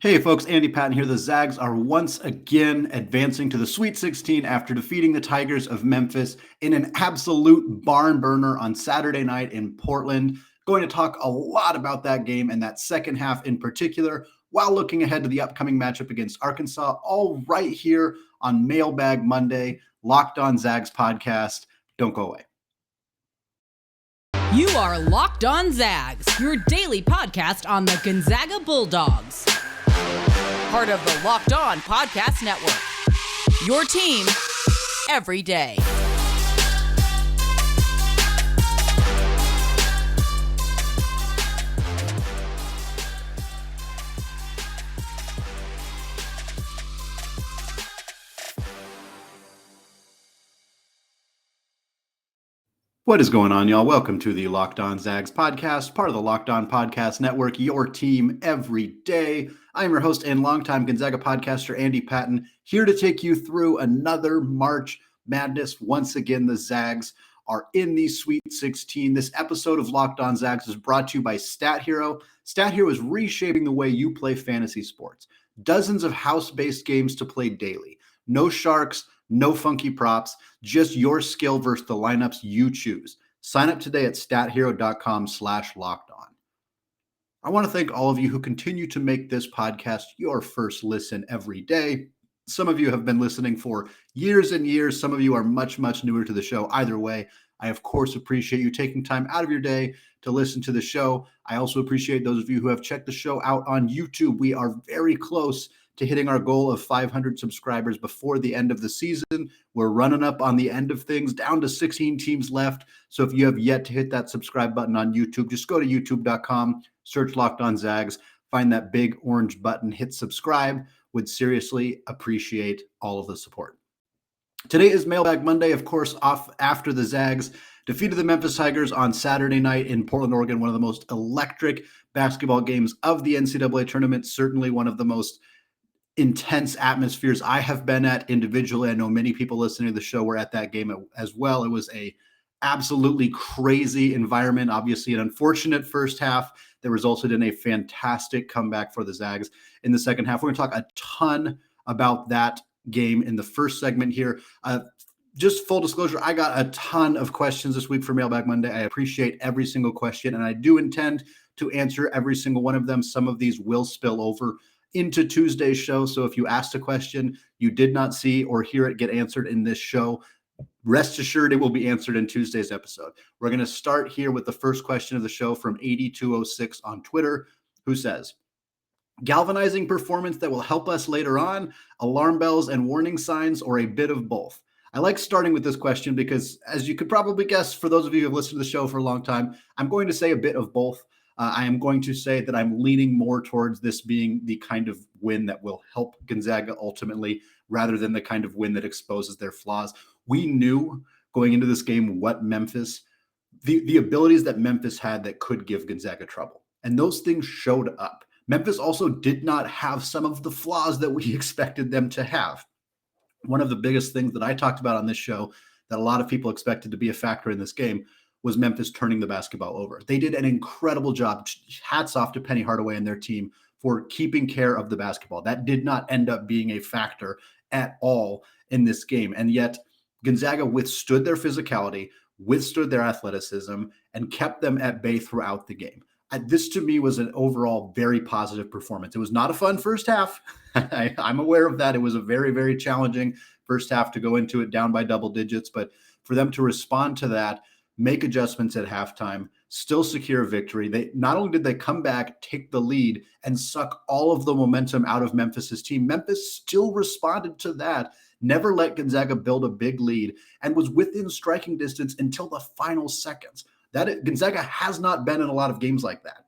Hey folks, Andy Patton here. The Zags are once again advancing to the Sweet 16 after defeating the Tigers of Memphis in an absolute barn burner on Saturday night in Portland. Going to talk a lot about that game and that second half in particular, while looking ahead to the upcoming matchup against Arkansas, all right here on Mailbag Monday, Locked On Zags podcast. Don't go away. You are Locked On Zags, your daily podcast on the Gonzaga Bulldogs. Part of the Locked On Podcast Network. Your team every day. What is going on, y'all? Welcome to the Locked On Zags podcast, part of the Locked On Podcast Network, your team every day. I'm your host and longtime Gonzaga podcaster, Andy Patton, here to take you through another March Madness. Once again, the Zags are in the Sweet 16. This episode of Locked On Zags is brought to you by Stat Hero. Stat Hero is reshaping the way you play fantasy sports. Dozens of house-based games to play daily. No sharks, no funky props, just your skill versus the lineups you choose. Sign up today at stathero.com/lockedon. I want to thank all of you who continue to make this podcast your first listen every day. Some of you have been listening for years and years. Some of you are much, much newer to the show. Either way, I, of course, appreciate you taking time out of your day to listen to the show. I also appreciate those of you who have checked the show out on YouTube. We are very close to hitting our goal of 500 subscribers before the end of the season. We're running up on the end of things, down to 16 teams left. So if you have yet to hit that subscribe button on YouTube, just go to youtube.com, search Locked On Zags, find that big orange button, hit subscribe. Would seriously appreciate all of the support. Today is Mailbag Monday, of course, off after the Zags defeated the Memphis Tigers on Saturday night in Portland, Oregon, one of the most electric basketball games of the NCAA tournament, certainly one of the most intense atmospheres I have been at individually. I know many people listening to the show were at that game as well. It was a absolutely crazy environment. Obviously, an unfortunate first half that resulted in a fantastic comeback for the Zags in the second half. We're going to talk a ton about that game in the first segment here. Just full disclosure, I got a ton of questions this week for Mailbag Monday. I appreciate every single question, and I do intend to answer every single one of them. Some of these will spill over into Tuesday's show. So if you asked a question you did not see or hear it get answered in this show, rest assured it will be answered in Tuesday's episode. We're going to start here with the first question of the show from 8206 on Twitter, who says, galvanizing performance that will help us later on, alarm bells and warning signs, or a bit of both? I like starting with this question because, as you could probably guess, for those of you who have listened to the show for a long time, I'm going to say a bit of both. I am going to say that I'm leaning more towards this being the kind of win that will help Gonzaga ultimately, rather than the kind of win that exposes their flaws. We knew going into this game what Memphis, the abilities that Memphis had that could give Gonzaga trouble. And those things showed up. Memphis also did not have some of the flaws that we expected them to have. One of the biggest things that I talked about on this show that a lot of people expected to be a factor in this game was Memphis turning the basketball over. They did an incredible job. Hats off to Penny Hardaway and their team for keeping care of the basketball. That did not end up being a factor at all in this game. And yet Gonzaga withstood their physicality, withstood their athleticism, and kept them at bay throughout the game. This to me was an overall very positive performance. It was not a fun first half. I'm aware of that. It was a very, very challenging first half to go into it down by double digits. But for them to respond to that, make adjustments at halftime, still secure victory. They not only did they come back, take the lead, and suck all of the momentum out of Memphis's team, Memphis still responded to that, never let Gonzaga build a big lead, and was within striking distance until the final seconds. Gonzaga has not been in a lot of games like that.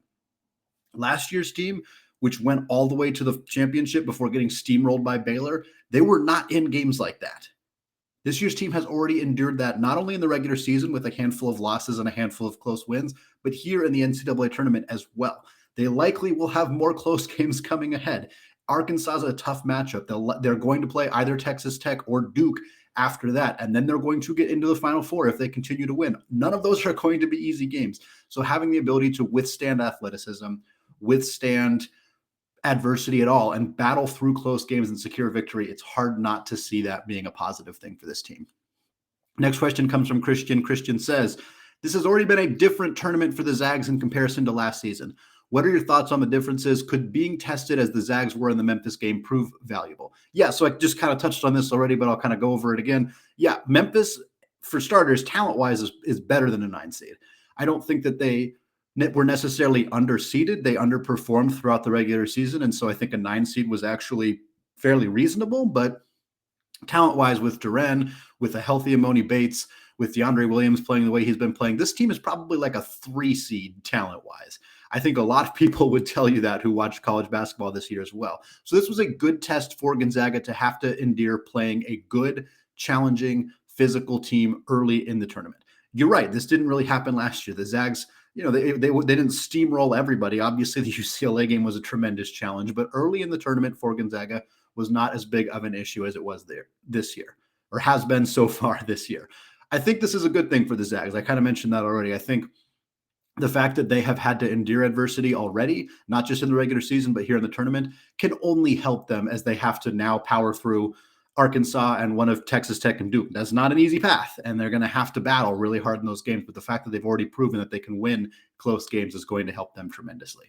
Last year's team, which went all the way to the championship before getting steamrolled by Baylor, they were not in games like that. This year's team has already endured that, not only in the regular season with a handful of losses and a handful of close wins, but here in the NCAA tournament as well. They likely will have more close games coming ahead. Arkansas is a tough matchup. They're going to play either Texas Tech or Duke after that, and then they're going to get into the Final Four if they continue to win. None of those are going to be easy games. So having the ability to withstand athleticism, withstand adversity at all and battle through close games and secure victory, it's hard not to see that being a positive thing for this team. Next question comes from Christian. Christian says, this has already been a different tournament for the Zags in comparison to last season. What are your thoughts on the differences? Could being tested as the Zags were in the Memphis game prove valuable? Yeah, so I just kind of touched on this already, but I'll kind of go over it again. Yeah, Memphis, for starters, talent-wise, is better than a 9 seed. I don't think that they were necessarily underseeded. They underperformed throughout the regular season, and so I think a 9 seed was actually fairly reasonable, but talent-wise, with Duren, with a healthy Amoni Bates, with DeAndre Williams playing the way he's been playing, this team is probably like a 3 seed talent-wise. I think a lot of people would tell you that who watched college basketball this year as well. So this was a good test for Gonzaga to have to endure playing a good, challenging, physical team early in the tournament. You're right. This didn't really happen last year. The Zags, they didn't steamroll everybody. Obviously, the UCLA game was a tremendous challenge, but early in the tournament for Gonzaga was not as big of an issue as it was there this year, or has been so far this year. I think this is a good thing for the Zags. I kind of mentioned that already. I think the fact that they have had to endure adversity already, not just in the regular season, but here in the tournament, can only help them as they have to now power through Arkansas and one of Texas Tech and Duke. That's not an easy path, and they're going to have to battle really hard in those games. But the fact that they've already proven that they can win close games is going to help them tremendously.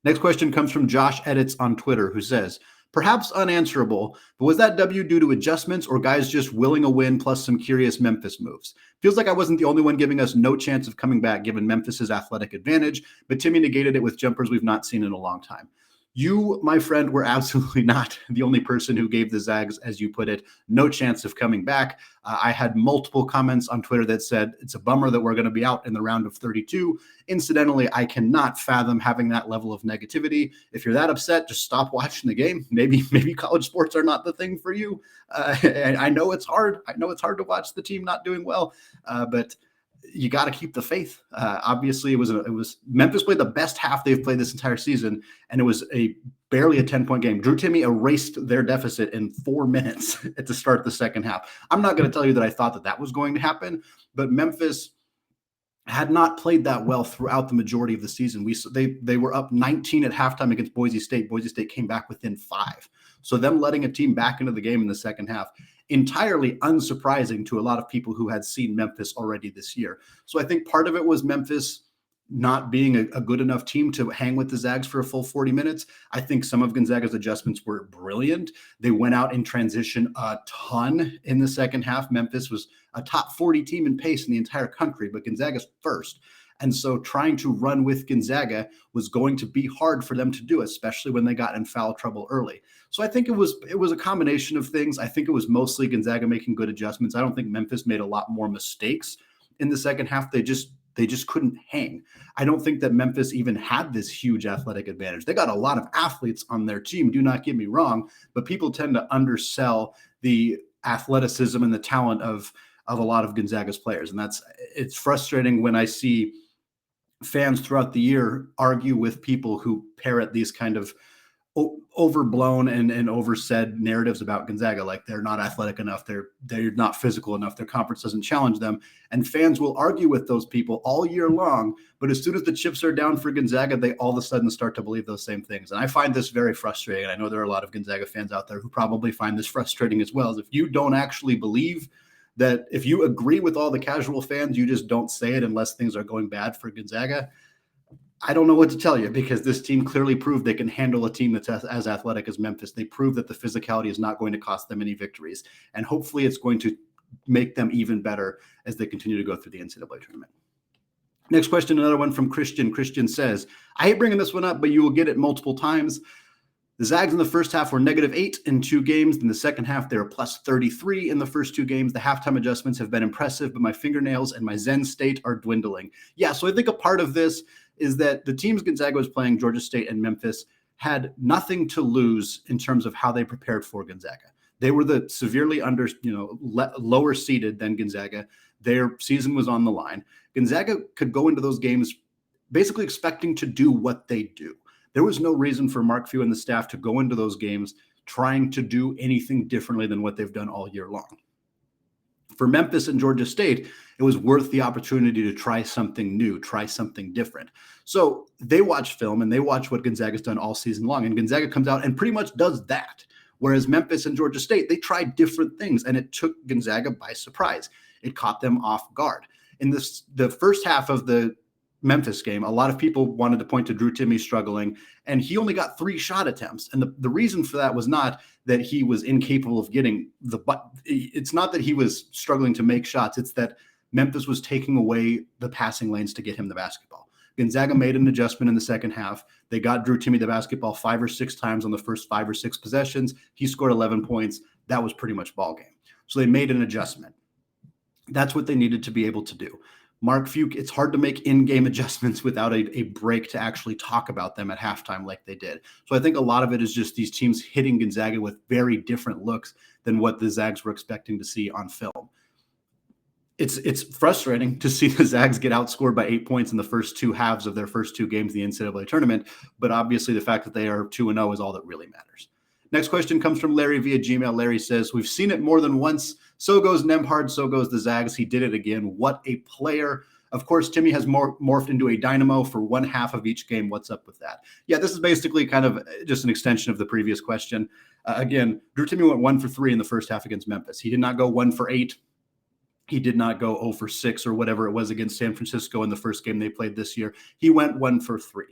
Next question comes from Josh Edits on Twitter, who says, perhaps unanswerable, but was that W due to adjustments or guys just willing a win plus some curious Memphis moves? Feels like I wasn't the only one giving us no chance of coming back given Memphis's athletic advantage, but Timme negated it with jumpers we've not seen in a long time. You, my friend, were absolutely not the only person who gave the Zags, as you put it, no chance of coming back. I had multiple comments on Twitter that said, it's a bummer that we're going to be out in the round of 32. Incidentally, I cannot fathom having that level of negativity. If you're that upset, just stop watching the game. Maybe college sports are not the thing for you. And I know it's hard. I know it's hard to watch the team not doing well, but you got to keep the faith. Obviously, it was Memphis played the best half they've played this entire season, and it was barely a 10-point game. Drew Timme erased their deficit in 4 minutes at the start of the second half. I'm not going to tell you that I thought that was going to happen, but Memphis had not played that well throughout the majority of the season. They were up 19 at halftime against Boise State. Boise State came back within 5. So them letting a team back into the game in the second half, entirely unsurprising to a lot of people who had seen Memphis already this year. So I think part of it was Memphis not being a good enough team to hang with the Zags for a full 40 minutes. I think some of Gonzaga's adjustments were brilliant. They went out in transition a ton in the second half. Memphis was a top 40 team in pace in the entire country, but Gonzaga's first. And so trying to run with Gonzaga was going to be hard for them to do, especially when they got in foul trouble early. So I think it was a combination of things. I think it was mostly Gonzaga making good adjustments. I don't think Memphis made a lot more mistakes in the second half. They just couldn't hang. I don't think that Memphis even had this huge athletic advantage. They got a lot of athletes on their team, do not get me wrong, but people tend to undersell the athleticism and the talent of a lot of Gonzaga's players. And it's frustrating when I see fans throughout the year argue with people who parrot these kind of overblown and oversaid narratives about Gonzaga, like they're not athletic enough, they're not physical enough, their conference doesn't challenge them. And fans will argue with those people all year long, but as soon as the chips are down for Gonzaga, they all of a sudden start to believe those same things. And I find this very frustrating. I know there are a lot of Gonzaga fans out there who probably find this frustrating as well. As if you don't actually believe that, if you agree with all the casual fans, you just don't say it unless things are going bad for Gonzaga. I don't know what to tell you, because this team clearly proved they can handle a team that's as athletic as Memphis. They proved that the physicality is not going to cost them any victories. And hopefully it's going to make them even better as they continue to go through the NCAA tournament. Next question, another one from Christian. Christian says, I hate bringing this one up, but you will get it multiple times. The Zags in the first half were -8 in 2 games. In the second half, they were +33 in the first 2 games. The halftime adjustments have been impressive, but my fingernails and my Zen state are dwindling. Yeah, so I think a part of this is that the teams Gonzaga was playing, Georgia State and Memphis, had nothing to lose in terms of how they prepared for Gonzaga. They were the severely lower seeded than Gonzaga. Their season was on the line. Gonzaga could go into those games basically expecting to do what they do. There was no reason for Mark Few and the staff to go into those games trying to do anything differently than what they've done all year long. For Memphis and Georgia State, it was worth the opportunity to try something new, try something different. So they watch film and they watch what Gonzaga's done all season long. And Gonzaga comes out and pretty much does that. Whereas Memphis and Georgia State, they tried different things, and it took Gonzaga by surprise. It caught them off guard. In the first half of the Memphis game, a lot of people wanted to point to Drew Timme struggling, and he only got 3 shot attempts. And the reason for that was not that he was incapable of getting it's not that he was struggling to make shots. It's that Memphis was taking away the passing lanes to get him the basketball. Gonzaga made an adjustment in the second half. They got Drew Timme the basketball 5 or 6 times on the first 5 or 6 possessions. He scored 11 points. That was pretty much ball game. So they made an adjustment. That's what they needed to be able to do. Mark Fuke, it's hard to make in-game adjustments without a break to actually talk about them at halftime like they did. So I think a lot of it is just these teams hitting Gonzaga with very different looks than what the Zags were expecting to see on film. It's frustrating to see the Zags get outscored by 8 points in the first 2 halves of their first 2 games in the NCAA tournament, but obviously the fact that they are 2-0 is all that really matters. Next question comes from Larry via Gmail. Larry says, we've seen it more than once. So goes Nembhard, so goes the Zags. He did it again. What a player. Of course, Timme has morphed into a dynamo for one half of each game. What's up with that? Yeah, this is basically kind of just an extension of the previous question. Again, Drew Timme went 1 for 3 in the first half against Memphis. He did not go 1 for 8. He did not go 0 for 6 or whatever it was against San Francisco in the first game they played this year. He went 1 for 3.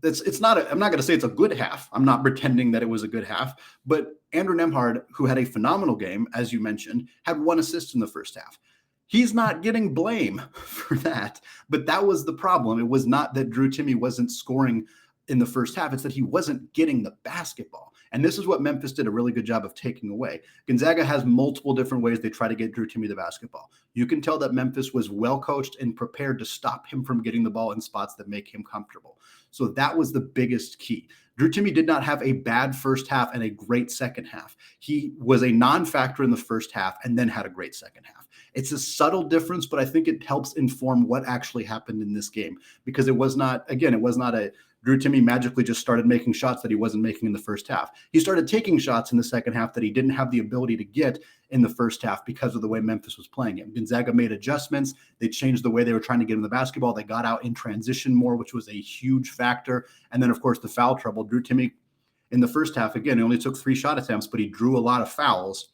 I'm not going to say it's a good half. I'm not pretending that it was a good half, but Andrew Nembhard, who had a phenomenal game, as you mentioned, had 1 assist in the first half. He's not getting blame for that, but that was the problem. It was not that Drew Timme wasn't scoring in the first half. It's that he wasn't getting the basketball. And this is what Memphis did a really good job of taking away. Gonzaga has multiple different ways they try to get Drew Timme the basketball. You can tell that Memphis was well coached and prepared to stop him from getting the ball in spots that make him comfortable. So that was the biggest key. Drew Timme did not have a bad first half and a great second half. He was a non-factor in the first half and then had a great second half. It's a subtle difference, but I think it helps inform what actually happened in this game, because it was not a Drew Timme magically just started making shots that he wasn't making in the first half. He started taking shots in the second half that he didn't have the ability to get in the first half because of the way Memphis was playing him. Gonzaga made adjustments. They changed the way they were trying to get him the basketball. They got out in transition more, which was a huge factor. And then, of course, the foul trouble. Drew Timme in the first half, again, he only took 3 shot attempts, but he drew a lot of fouls.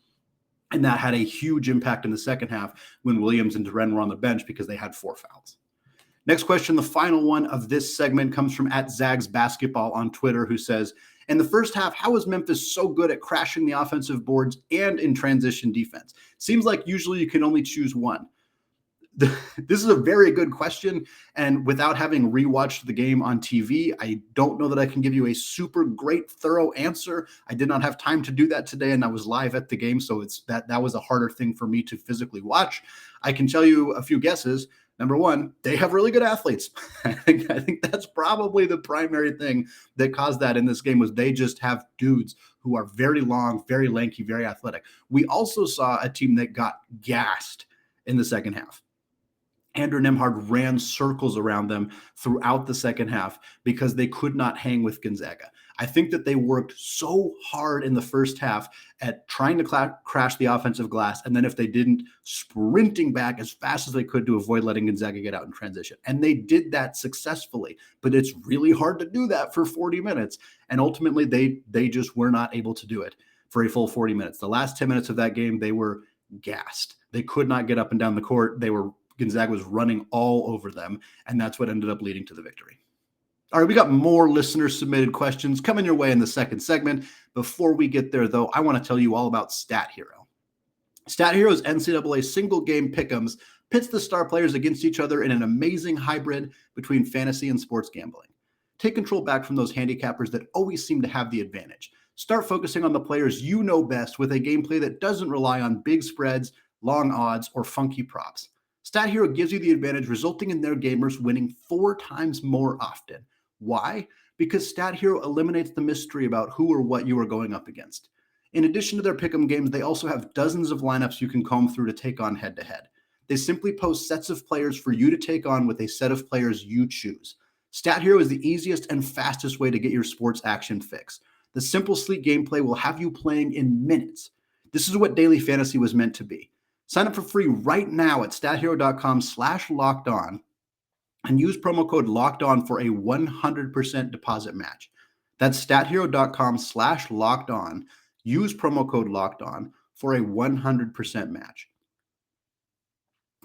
And that had a huge impact in the second half when Williams and Duren were on the bench because they had 4 fouls. Next question, the final one of this segment, comes from @ZagsBasketball on Twitter, who says, in the first half, how is Memphis so good at crashing the offensive boards and in transition defense? Seems like usually you can only choose one. This is a very good question, and without having rewatched the game on TV, I don't know that I can give you a super great, thorough answer. I did not have time to do that today, and I was live at the game, so that was a harder thing for me to physically watch. I can tell you a few guesses. Number one, they have really good athletes. I think that's probably the primary thing that caused that in this game, was they just have dudes who are very long, very lanky, very athletic. We also saw a team that got gassed in the second half. Andrew Nembhard ran circles around them throughout the second half because they could not hang with Gonzaga. I think that they worked so hard in the first half at trying to crash the offensive glass, and then if they didn't, sprinting back as fast as they could to avoid letting Gonzaga get out in transition. And they did that successfully, but it's really hard to do that for 40 minutes. And ultimately, they just were not able to do it for a full 40 minutes. The last 10 minutes of that game, they were gassed. They could not get up and down the court. Gonzaga was running all over them, and that's what ended up leading to the victory. All right, we got more listener-submitted questions coming your way in the second segment. Before we get there, though, I want to tell you all about Stat Hero. Stat Hero's NCAA single-game pick'ems pits the star players against each other in an amazing hybrid between fantasy and sports gambling. Take control back from those handicappers that always seem to have the advantage. Start focusing on the players you know best with a gameplay that doesn't rely on big spreads, long odds, or funky props. Stat Hero gives you the advantage, resulting in their gamers winning 4 times more often. Why? Because Stat Hero eliminates the mystery about who or what you are going up against. In addition to their pick'em games, they also have dozens of lineups you can comb through to take on head-to-head. They simply post sets of players for you to take on with a set of players you choose. Stat Hero is the easiest and fastest way to get your sports action fix. The simple, sleek gameplay will have you playing in minutes. This is what daily fantasy was meant to be. Sign up for free right now at stathero.com/lockedon and use promo code LOCKEDON for a 100% deposit match. That's stathero.com/lockedon. Use promo code LOCKEDON for a 100% match.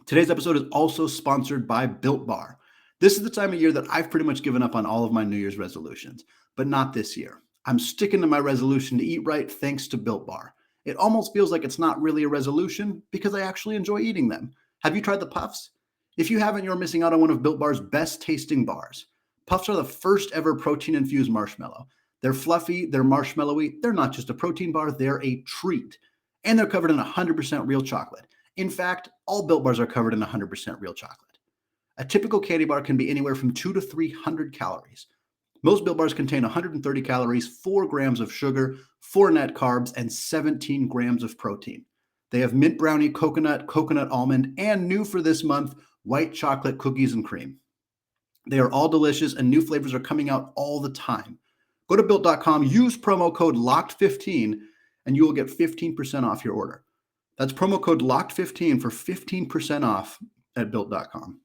Today's episode is also sponsored by Built Bar. This is the time of year that I've pretty much given up on all of my New Year's resolutions, but not this year. I'm sticking to my resolution to eat right thanks to Built Bar. It almost feels like it's not really a resolution because I actually enjoy eating them. Have you tried the Puffs? If you haven't, you're missing out on one of Built Bar's best tasting bars. Puffs are the first ever protein-infused marshmallow. They're fluffy, they're marshmallowy, they're not just a protein bar, they're a treat. And they're covered in 100% real chocolate. In fact, all Built Bars are covered in 100% real chocolate. A typical candy bar can be anywhere from 200 to 300 calories. Most Built Bars contain 130 calories, 4 grams of sugar, 4 net carbs, and 17 grams of protein. They have mint brownie, coconut, coconut almond, and new for this month, white chocolate cookies and cream. They are all delicious and new flavors are coming out all the time. Go to Built.com, use promo code LOCKED15, and you will get 15% off your order. That's promo code LOCKED15 for 15% off at Built.com.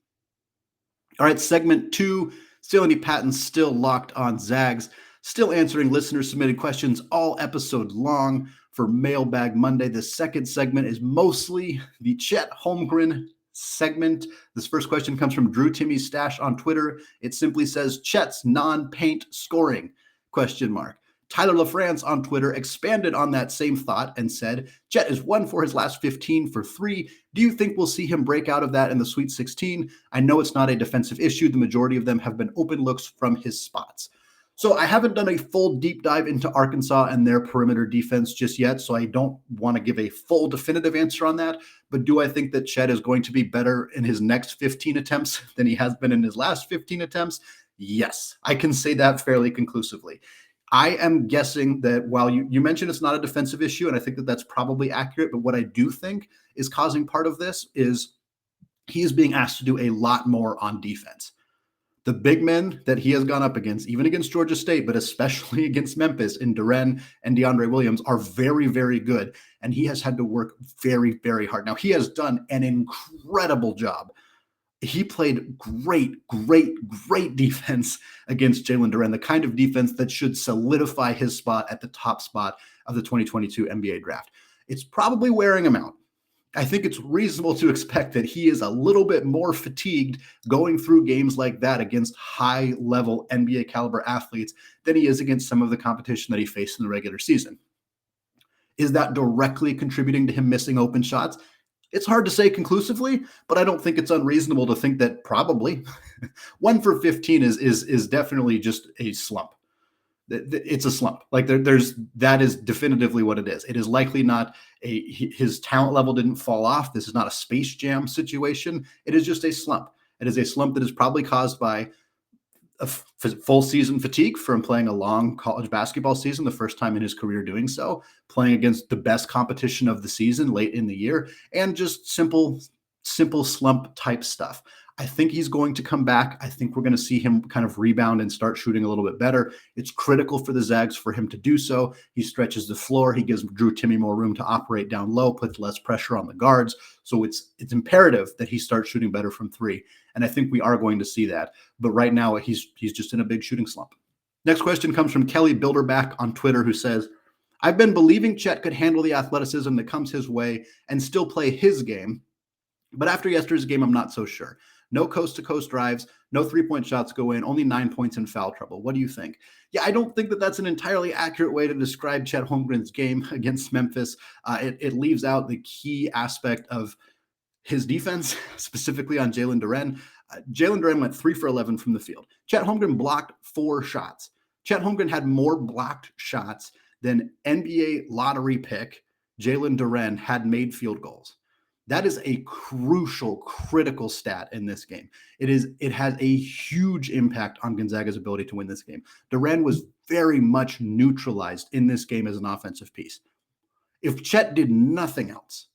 All right, segment 2, still Andy Patton, still locked on Zags, still answering listener-submitted questions all episode long for Mailbag Monday. The second segment is mostly the Chet Holmgren segment. This first question comes from Drew Timme's Stash on Twitter. It simply says, Chet's non-paint scoring, ? Tyler LaFrance on Twitter expanded on that same thought and said, Chet is 1 for his last 15 for 3. Do you think we'll see him break out of that in the Sweet 16? I know it's not a defensive issue. The majority of them have been open looks from his spots. So I haven't done a full deep dive into Arkansas and their perimeter defense just yet, so I don't want to give a full definitive answer on that. But do I think that Chet is going to be better in his next 15 attempts than he has been in his last 15 attempts? Yes, I can say that fairly conclusively. I am guessing that while you mentioned it's not a defensive issue, and I think that that's probably accurate, but what I do think is causing part of this is he is being asked to do a lot more on defense. The big men that he has gone up against, even against Georgia State, but especially against Memphis in Duren and DeAndre Williams, are very, very good. And he has had to work very, very hard. Now, he has done an incredible job. He played great defense against Jalen Duren, the kind of defense that should solidify his spot at the top spot of the 2022 NBA draft. It's probably wearing him out. I think it's reasonable to expect that he is a little bit more fatigued going through games like that against high-level NBA caliber athletes than he is against some of the competition that he faced in the regular season. Is that directly contributing to him missing open shots? It's hard to say conclusively, but I don't think it's unreasonable to think that probably 1 for 15 is definitely just a slump. It's a slump. Like that is definitively what it is. It is likely not his talent level didn't fall off. This is not a Space Jam situation. It is just a slump. It is a slump that is probably caused by a full season fatigue from playing a long college basketball season, the first time in his career doing so, playing against the best competition of the season late in the year, and just simple slump type stuff. I think he's going to come back. I think we're going to see him kind of rebound and start shooting a little bit better. It's critical for the Zags for him to do so. He stretches the floor. He gives Drew Timme more room to operate down low, puts less pressure on the guards. So it's imperative that he starts shooting better from 3. And I think we are going to see that. But right now, he's just in a big shooting slump. Next question comes from Kelly Bilderback on Twitter, who says, I've been believing Chet could handle the athleticism that comes his way and still play his game. But after yesterday's game, I'm not so sure. No coast-to-coast drives, no three-point shots go in, only 9 points in foul trouble. What do you think? Yeah, I don't think that that's an entirely accurate way to describe Chet Holmgren's game against Memphis. It leaves out the key aspect of his defense, specifically on Jalen Duren. Jalen Duren went 3 for 11 from the field. Chet Holmgren blocked 4 shots. Chet Holmgren had more blocked shots than NBA lottery pick Jalen Duren had made field goals. That is a crucial, critical stat in this game. It has a huge impact on Gonzaga's ability to win this game. Duren was very much neutralized in this game as an offensive piece. If Chet did nothing else,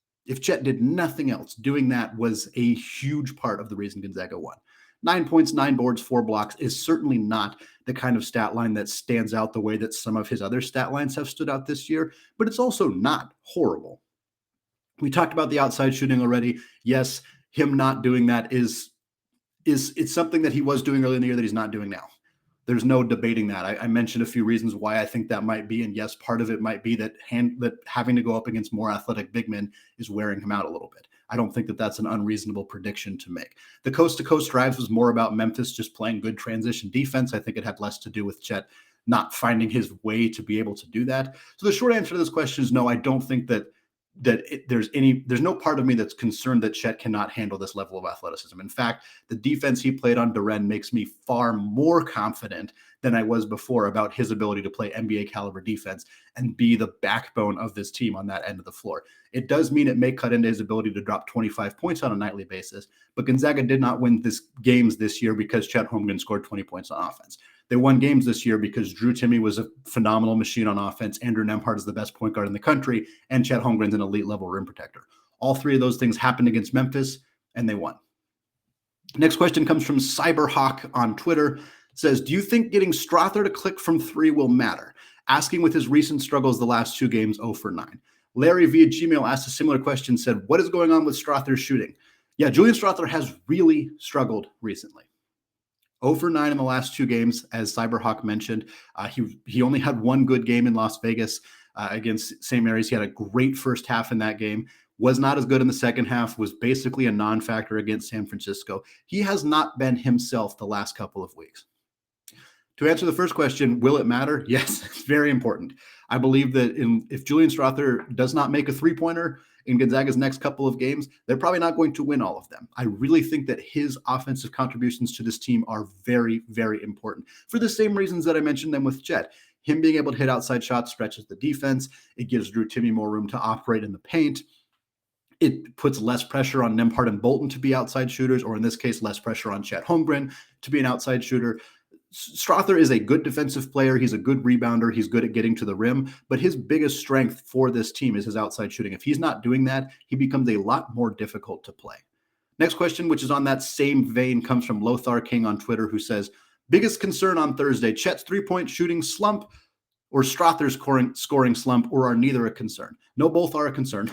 doing that was a huge part of the reason Gonzaga won. 9 points, 9 boards, 4 blocks is certainly not the kind of stat line that stands out the way that some of his other stat lines have stood out this year, but it's also not horrible. We talked about the outside shooting already. Yes, him not doing that is it's something that he was doing early in the year that he's not doing now. There's no debating that. I mentioned a few reasons why I think that might be, and yes, part of it might be that having to go up against more athletic big men is wearing him out a little bit. I don't think that that's an unreasonable prediction to make. The coast-to-coast drives was more about Memphis just playing good transition defense. I think it had less to do with Chet not finding his way to be able to do that. So the short answer to this question is no. I don't think that there's no part of me that's concerned that Chet cannot handle this level of athleticism. In fact, the defense he played on Duren makes me far more confident than I was before about his ability to play NBA caliber defense and be the backbone of this team on that end of the floor. It does mean it may cut into his ability to drop 25 points on a nightly basis, but Gonzaga did not win games this year because Chet Holmgren scored 20 points on offense. They won games this year because Drew Timme was a phenomenal machine on offense. Andrew Nembhard is the best point guard in the country, and Chet Holmgren's an elite level rim protector. All three of those things happened against Memphis, and they won. Next question comes from Cyberhawk on Twitter. It says, do you think getting Strawther to click from three will matter? Asking with his recent struggles the last two games, 0 for 9. Larry via Gmail asked a similar question, said, what is going on with Strawther's shooting? Yeah, Julian Strawther has really struggled recently. 0 for 9 in the last two games, as Cyberhawk mentioned. He only had one good game in Las Vegas against St. Mary's. He had a great first half in that game, was not as good in the second half, was basically a non-factor against San Francisco. He has not been himself the last couple of weeks. To answer the first question, will it matter? Yes, it's very important. I believe that if Julian Strawther does not make a three-pointer in Gonzaga's next couple of games, they're probably not going to win all of them. I really think that his offensive contributions to this team are very, very important for the same reasons that I mentioned them with Chet. Him being able to hit outside shots stretches the defense. It gives Drew Timme more room to operate in the paint. It puts less pressure on Nembhard and Bolton to be outside shooters, or in this case, less pressure on Chet Holmgren to be an outside shooter. Strawther is a good defensive player. He's a good rebounder. He's good at getting to the rim, but his biggest strength for this team is his outside shooting. If he's not doing that, he becomes a lot more difficult to play. Next question, which is on that same vein, comes from Lothar King on Twitter, who says, biggest concern on Thursday, Chet's three-point shooting slump or Strawther's scoring slump, or are neither a concern? No, both are a concern.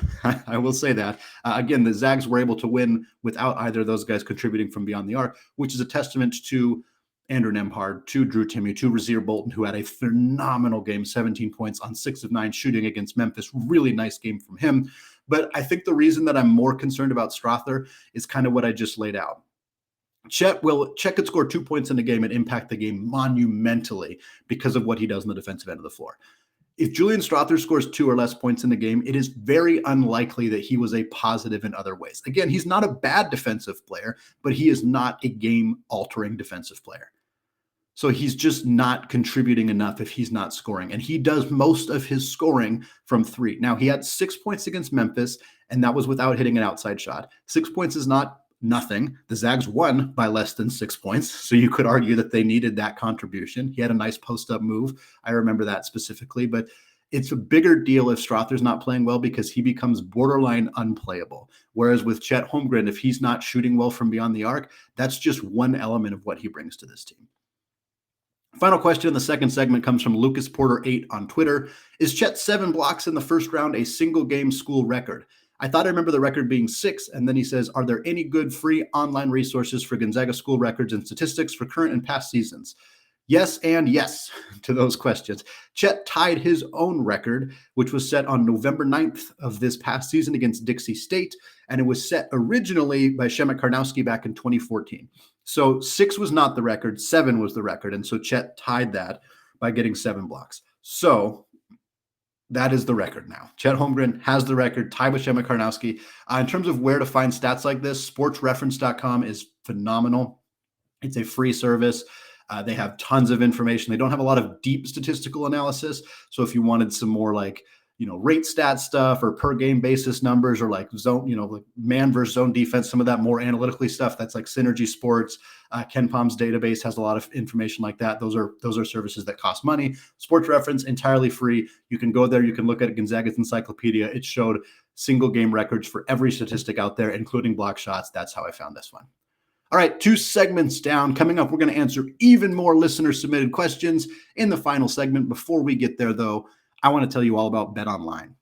I will say that. Again, the Zags were able to win without either of those guys contributing from beyond the arc, which is a testament to Andrew Nembhard, to Drew Timme, to Rasir Bolton, who had a phenomenal game, 17 points on 6 of 9 shooting against Memphis. Really nice game from him. But I think the reason that I'm more concerned about Strawther is kind of what I just laid out. Chet could score 2 points in the game and impact the game monumentally because of what he does on the defensive end of the floor. If Julian Strawther scores 2 or less points in the game, it is very unlikely that he was a positive in other ways. Again, he's not a bad defensive player, but he is not a game-altering defensive player. So he's just not contributing enough if he's not scoring. And he does most of his scoring from three. Now, he had 6 points against Memphis, and that was without hitting an outside shot. 6 points is not nothing. The Zags won by less than 6 points, so you could argue that they needed that contribution. He had a nice post-up move. I remember that specifically, but it's a bigger deal if Strawther's not playing well because he becomes borderline unplayable. Whereas with Chet Holmgren, if he's not shooting well from beyond the arc, that's just one element of what he brings to this team. Final question in the second segment comes from Lucas Porter 8 on Twitter. Is Chet's 7 blocks in the first round a single game school record? I thought I remember the record being 6, and then he says, are there any good free online resources for Gonzaga school records and statistics for current and past seasons? Yes and yes to those questions. Chet tied his own record, which was set on November 9th of this past season against Dixie State, and it was set originally by Shemek Karnowski back in 2014. So 6 was not the record, 7 was the record, and so Chet tied that by getting 7 blocks. So that is the record now. Chet Holmgren has the record, tied with Shemek Karnowski. In terms of where to find stats like this, sportsreference.com is phenomenal. It's a free service. They have tons of information. They don't have a lot of deep statistical analysis. So if you wanted some more like, rate stat stuff or per game basis numbers or like zone, like man versus zone defense, some of that more analytically stuff, that's like Synergy Sports. Ken Palm's database has a lot of information like that. Those are services that cost money. Sports Reference, entirely free. You can go there. You can look at Gonzaga's encyclopedia. It showed single game records for every statistic out there, including block shots. That's how I found this one. All right, 2 segments down. Coming up, we're going to answer even more listener-submitted questions in the final segment. Before we get there, though, I want to tell you all about BetOnline.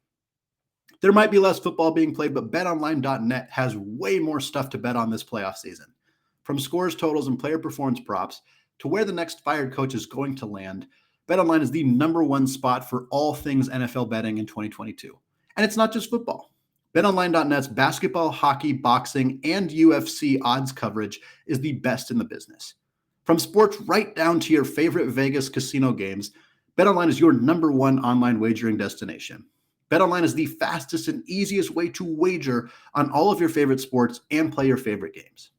There might be less football being played, but betonline.net has way more stuff to bet on this playoff season. From scores, totals, and player performance props to where the next fired coach is going to land, BetOnline is the number one spot for all things NFL betting in 2022. And it's not just football. BetOnline.net's basketball, hockey, boxing, and UFC odds coverage is the best in the business. From sports right down to your favorite Vegas casino games, BetOnline is your number one online wagering destination. BetOnline is the fastest and easiest way to wager on all of your favorite sports and play your favorite games.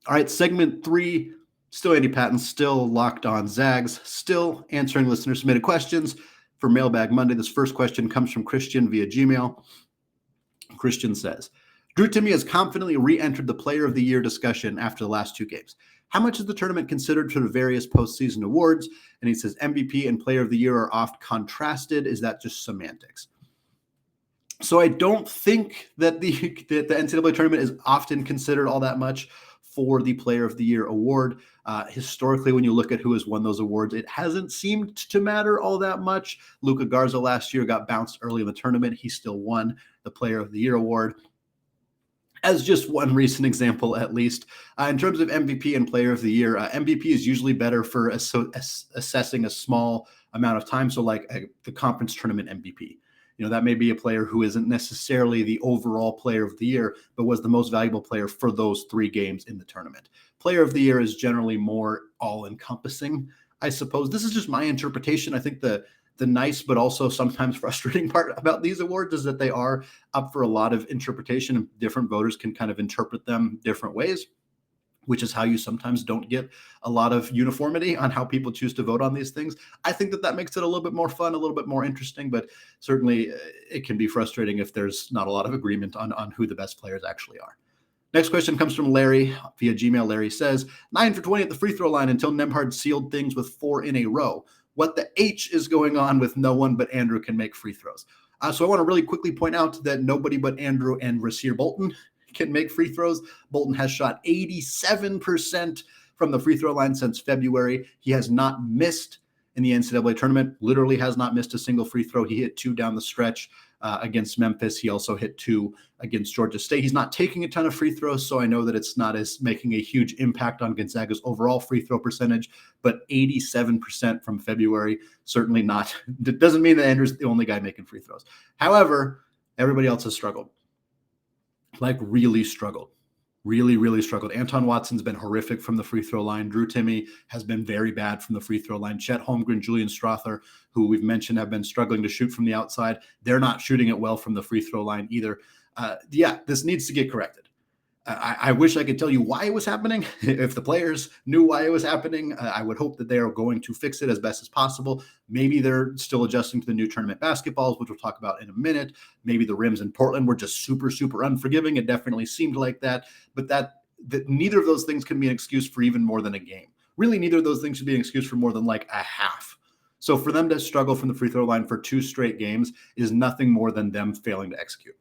All right, segment 3, still Andy Patton, still locked on Zags, still answering listener-submitted questions for Mailbag Monday. This first question comes from Christian via Gmail. Christian says, Drew Timme has confidently re-entered the Player of the Year discussion after the last 2 games. How much is the tournament considered for the various postseason awards? And he says MVP and Player of the Year are oft contrasted. Is that just semantics? So I don't think that the NCAA tournament is often considered all that much for the Player of the Year award. Historically, when you look at who has won those awards, it hasn't seemed to matter all that much. Luka Garza last year got bounced early in the tournament. He still won the Player of the Year award, as just one recent example, at least. In terms of MVP and Player of the Year, MVP is usually better for assessing a small amount of time. So like the conference tournament MVP. That may be a player who isn't necessarily the overall Player of the Year, but was the most valuable player for those 3 games in the tournament. Player of the Year is generally more all-encompassing, I suppose. This is just my interpretation. I think the nice but also sometimes frustrating part about these awards is that they are up for a lot of interpretation, and different voters can kind of interpret them different ways, which is how you sometimes don't get a lot of uniformity on how people choose to vote on these things. I think that makes it a little bit more fun, a little bit more interesting, but certainly it can be frustrating if there's not a lot of agreement on who the best players actually are. Next question comes from Larry via Gmail. Larry says, 9 for 20 at the free throw line until Nembhard sealed things with 4 in a row. What the H is going on with no one but Andrew can make free throws? So I want to really quickly point out that nobody but Andrew and Rasir Bolton can make free throws. Bolton has shot 87% from the free throw line since February. He has not missed in the NCAA tournament, literally has not missed a single free throw. He hit 2 down the stretch against Memphis. He also hit 2 against Georgia State. He's not taking a ton of free throws, so I know that it's not as making a huge impact on Gonzaga's overall free throw percentage, but 87% from February, certainly not. It doesn't mean that Andrew's the only guy making free throws. However, everybody else has struggled. Really struggled. Really struggled. Anton Watson's been horrific from the free throw line. Drew Timme has been very bad from the free throw line. Chet Holmgren, Julian Strawther, who we've mentioned have been struggling to shoot from the outside. They're not shooting it well from the free throw line either. This needs to get corrected. I wish I could tell you why it was happening. If the players knew why it was happening, I would hope that they are going to fix it as best as possible. Maybe they're still adjusting to the new tournament basketballs, which we'll talk about in a minute. Maybe the rims in Portland were just super unforgiving. It definitely seemed like that. But that neither of those things can be an excuse for even more than a game. Really, neither of those things should be an excuse for more than a half. So for them to struggle from the free throw line for 2 straight games is nothing more than them failing to execute.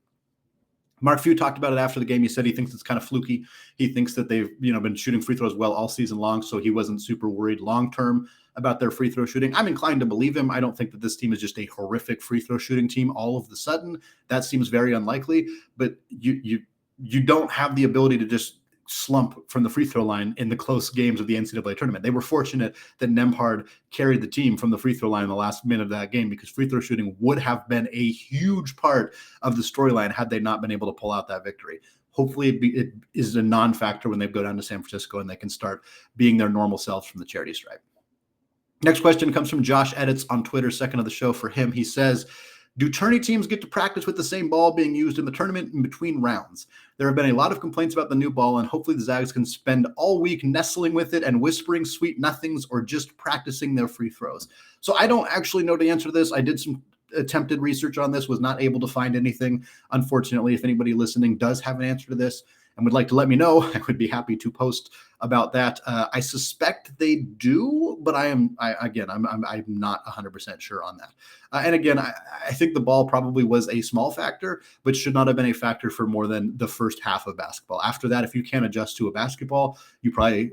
Mark Few talked about it after the game. He said he thinks it's kind of fluky. He thinks that they've been shooting free throws well all season long, so he wasn't super worried long-term about their free throw shooting. I'm inclined to believe him. I don't think that this team is just a horrific free throw shooting team all of the sudden. That seems very unlikely, but you don't have the ability to just slump from the free throw line in the close games of the NCAA tournament. They were fortunate that Nembhard carried the team from the free throw line in the last minute of that game, because free throw shooting would have been a huge part of the storyline had they not been able to pull out that victory. Hopefully it is a non-factor when they go down to San Francisco and they can start being their normal selves from the charity stripe. Next question comes from Josh Edits on Twitter, second of the show for him. He says, do tourney teams get to practice with the same ball being used in the tournament in between rounds? There have been a lot of complaints about the new ball, and hopefully the Zags can spend all week nestling with it and whispering sweet nothings or just practicing their free throws. So I don't actually know the answer to this. I did some attempted research on this, was not able to find anything. Unfortunately, if anybody listening does have an answer to this and would like to let me know, I would be happy to post about that. I suspect they do, but I'm not 100% sure on that. And again, I think the ball probably was a small factor, but should not have been a factor for more than the first half of basketball. After that, if you can't adjust to a basketball, you probably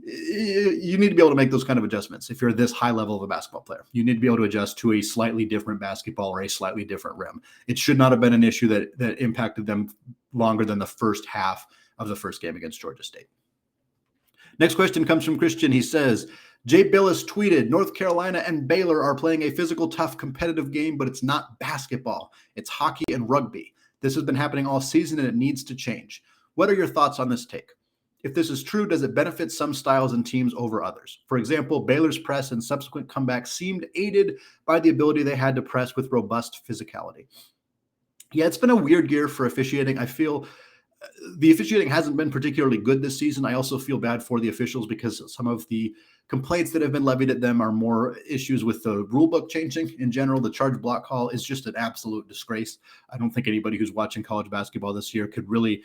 you need to be able to make those kind of adjustments. If you're this high level of a basketball player, you need to be able to adjust to a slightly different basketball or a slightly different rim. It should not have been an issue that impacted them longer than the first half of the first game against Georgia State. Next question comes from Christian. He says, Jay Billis tweeted, North Carolina and Baylor are playing a physical, tough, competitive game, but it's not basketball. It's hockey and rugby. This has been happening all season and it needs to change. What are your thoughts on this take? If this is true, does it benefit some styles and teams over others? For example, Baylor's press and subsequent comeback seemed aided by the ability they had to press with robust physicality. Yeah, it's been a weird year for officiating. I feel the officiating hasn't been particularly good this season. I also feel bad for the officials because some of the complaints that have been levied at them are more issues with the rule book changing in general. The charge block call is just an absolute disgrace. I don't think anybody who's watching college basketball this year could really,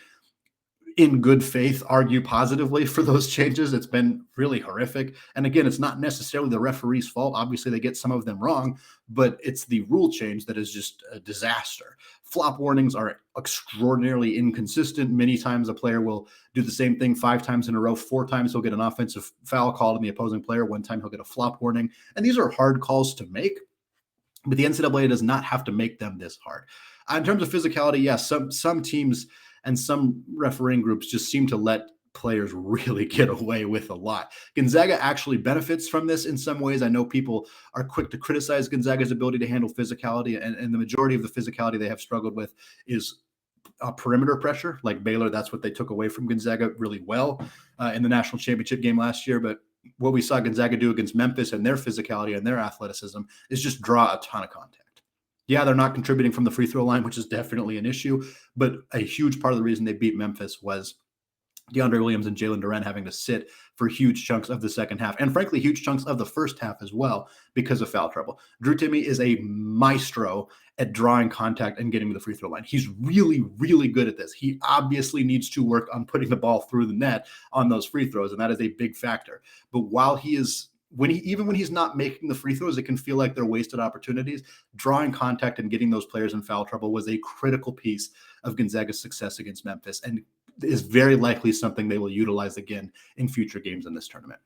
in good faith, argue positively for those changes. It's been really horrific. And again, it's not necessarily the referee's fault. Obviously, they get some of them wrong, but it's the rule change that is just a disaster. Flop warnings are extraordinarily inconsistent. Many times a player will do the same thing 5 times in a row. 4 times he'll get an offensive foul called on the opposing player. 1 time he'll get a flop warning. And these are hard calls to make, but the NCAA does not have to make them this hard. In terms of physicality, yes, some teams and some refereeing groups just seem to let players really get away with a lot. Gonzaga actually benefits from this in some ways. I know people are quick to criticize Gonzaga's ability to handle physicality, and the majority of the physicality they have struggled with is perimeter pressure. Like Baylor, that's what they took away from Gonzaga really well in the national championship game last year. But what we saw Gonzaga do against Memphis and their physicality and their athleticism is just draw a ton of contact. Yeah, they're not contributing from the free throw line, which is definitely an issue, but a huge part of the reason they beat Memphis was DeAndre Williams and Jalen Duren having to sit for huge chunks of the second half, and frankly, huge chunks of the first half as well because of foul trouble. Drew Timme is a maestro at drawing contact and getting to the free throw line. He's really, really good at this. He obviously needs to work on putting the ball through the net on those free throws, and that is a big factor. But while he is when he's not making the free throws, it can feel like they're wasted opportunities. Drawing contact and getting those players in foul trouble was a critical piece of Gonzaga's success against Memphis and is very likely something they will utilize again in future games in this tournament.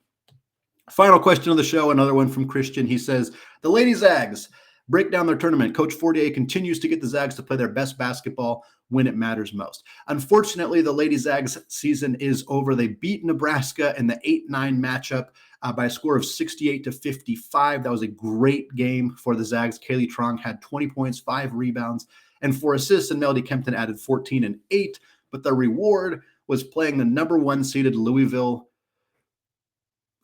Final question of the show, another one from Christian. He says, the Lady Zags break down their tournament. Coach Fortier continues to get the Zags to play their best basketball when it matters most. Unfortunately, the Lady Zags season is over. They beat Nebraska in the 8-9 matchup by a score of 68-55. That was a great game for the Zags. Kaylee Trong had 20 points, 5 rebounds, and 4 assists, and Melody Kempton added 14 and 8. But the reward was playing the number 1 seeded Louisville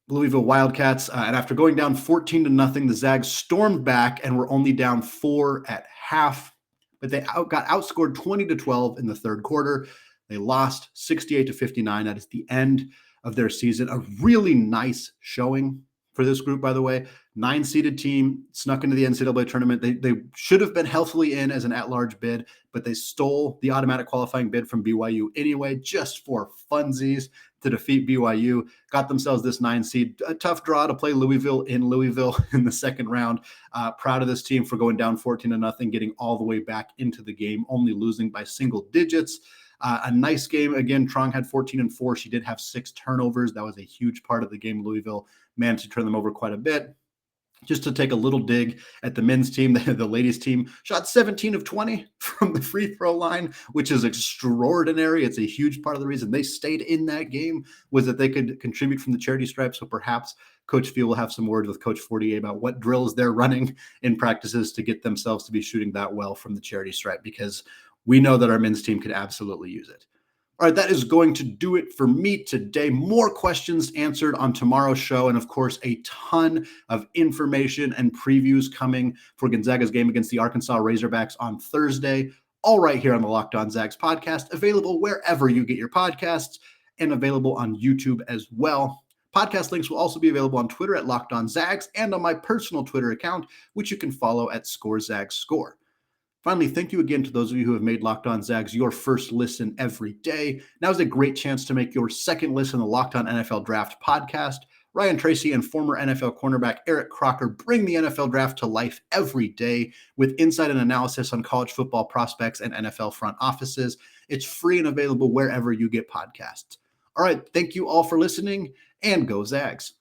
Wildcats. And after going down 14-0, the Zags stormed back and were only down 4 at half. But they got outscored 20-12 in the third quarter. They lost 68-59. That is the end of their season. A really nice showing for this group, by the way. 9-seeded team, snuck into the NCAA tournament. They should have been healthily in as an at-large bid, but they stole the automatic qualifying bid from BYU anyway, just for funsies to defeat BYU. Got themselves this 9 seed. A tough draw to play Louisville in the second round. Proud of this team for going down 14-0, getting all the way back into the game, only losing by single digits. A nice game. Again, Trong had 14 and 4. She did have 6 turnovers. That was a huge part of the game. Louisville managed to turn them over quite a bit. Just to take a little dig at the men's team, the ladies team shot 17 of 20 from the free throw line, which is extraordinary. It's a huge part of the reason they stayed in that game was that they could contribute from the charity stripe. So perhaps Coach Field will have some words with Coach Fortier about what drills they're running in practices to get themselves to be shooting that well from the charity stripe, because we know that our men's team could absolutely use it. All right, that is going to do it for me today. More questions answered on tomorrow's show, and of course, a ton of information and previews coming for Gonzaga's game against the Arkansas Razorbacks on Thursday, all right here on the Locked On Zags podcast, available wherever you get your podcasts and available on YouTube as well. Podcast links will also be available on Twitter at Locked On Zags and on my personal Twitter account, which you can follow at ScoreZagsScore. Finally, thank you again to those of you who have made Locked On Zags your first listen every day. Now is a great chance to make your second listen to the Locked On NFL Draft podcast. Ryan Tracy and former NFL cornerback Eric Crocker bring the NFL Draft to life every day with insight and analysis on college football prospects and NFL front offices. It's free and available wherever you get podcasts. All right, thank you all for listening, and go Zags.